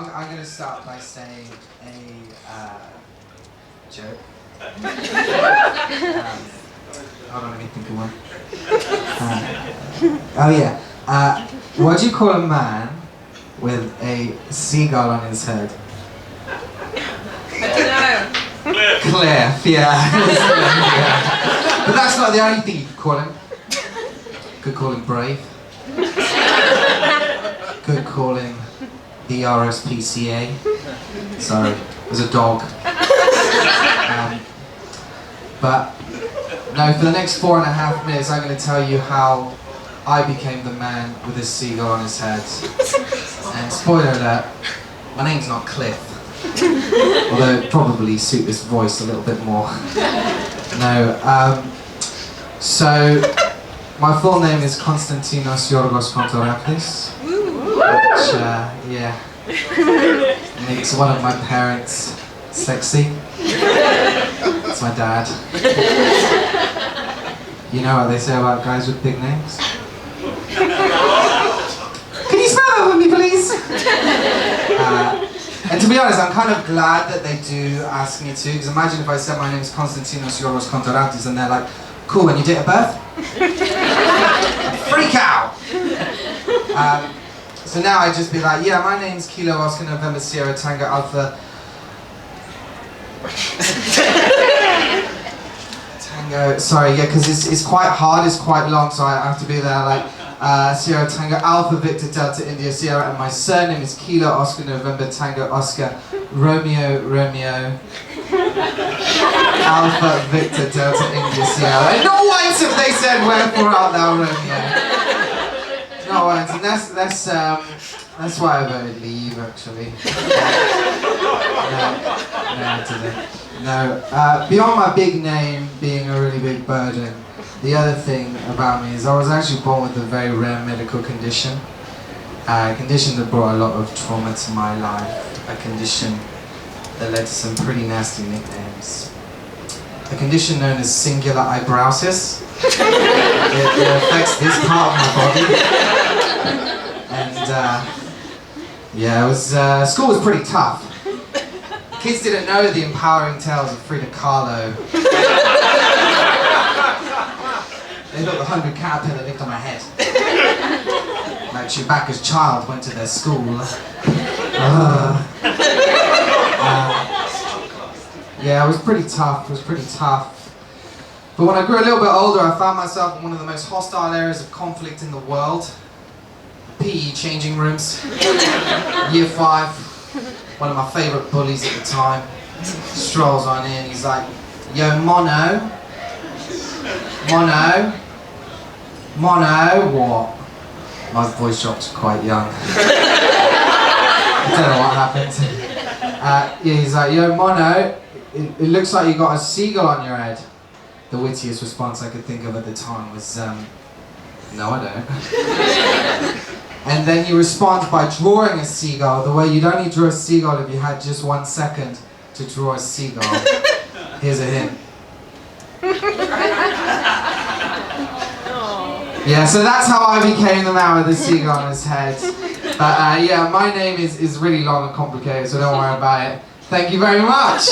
I'm going to start by saying a joke. Hold on, let me think of one. Oh yeah. What do you call a man with a seagull on his head? I don't know. Cliff, yeah. Yeah. But that's not the only thing you could call him. Could call him brave. Could call him the RSPCA. Sorry, it was a dog. But no, for the next 4.5 minutes I'm going to tell you how I became the man with a seagull on his head. And spoiler alert, my name's not Cliff. Although it'd probably suit this voice a little bit more. No, so my full name is Konstantinos Yorgos Kontorravdis, which, yeah, makes one of my parents sexy. That's my dad. You know what they say about guys with big names? Can you spell that with me, please? And to be honest, I'm kind of glad that they do ask me to, because imagine if I said my name is Konstantinos Yorgos Kontorravdis and they're like, cool, and your date of birth? Freak out! So now I'd just be like, yeah, my name's Kilo Oscar November Sierra Tango Alpha Tango, sorry, yeah, because it's quite hard, it's quite long, so I have to be there like Sierra Tango Alpha Victor Delta India Sierra, and my surname is Kilo Oscar November Tango Oscar Romeo Romeo Alpha Victor Delta India Sierra. And not once have they said wherefore art thou Romeo. Not once, and that's why I voted leave actually. No, beyond my big name being a really big burden, the other thing about me is I was actually born with a very rare medical condition. A condition that brought a lot of trauma to my life. A condition that led to some pretty nasty nicknames. A condition known as singular eyebrowsis. It affects this part of my body. And yeah, it was, school was pretty tough. Kids didn't know the empowering tales of Frida Kahlo. They thought the 100 caterpillar lived on my head. Like Chewbacca's child went to their school. Yeah, it was pretty tough, But when I grew a little bit older, I found myself in one of the most hostile areas of conflict in the world. PE changing rooms. Year 5. One of my favourite bullies at the time strolls on in, he's like, yo, Mono, what? My voice dropped quite young. I don't know what happened. Yeah, he's like, yo, Mono, it looks like you got a seagull on your head. The wittiest response I could think of at the time was, no, I don't. And then you respond by drawing a seagull, the way you'd only draw a seagull if you had just 1 second to draw a seagull. Here's a hint. Yeah, so that's how I became the man with the seagull on his head. But yeah, my name is really long and complicated, so don't worry about it. Thank you very much.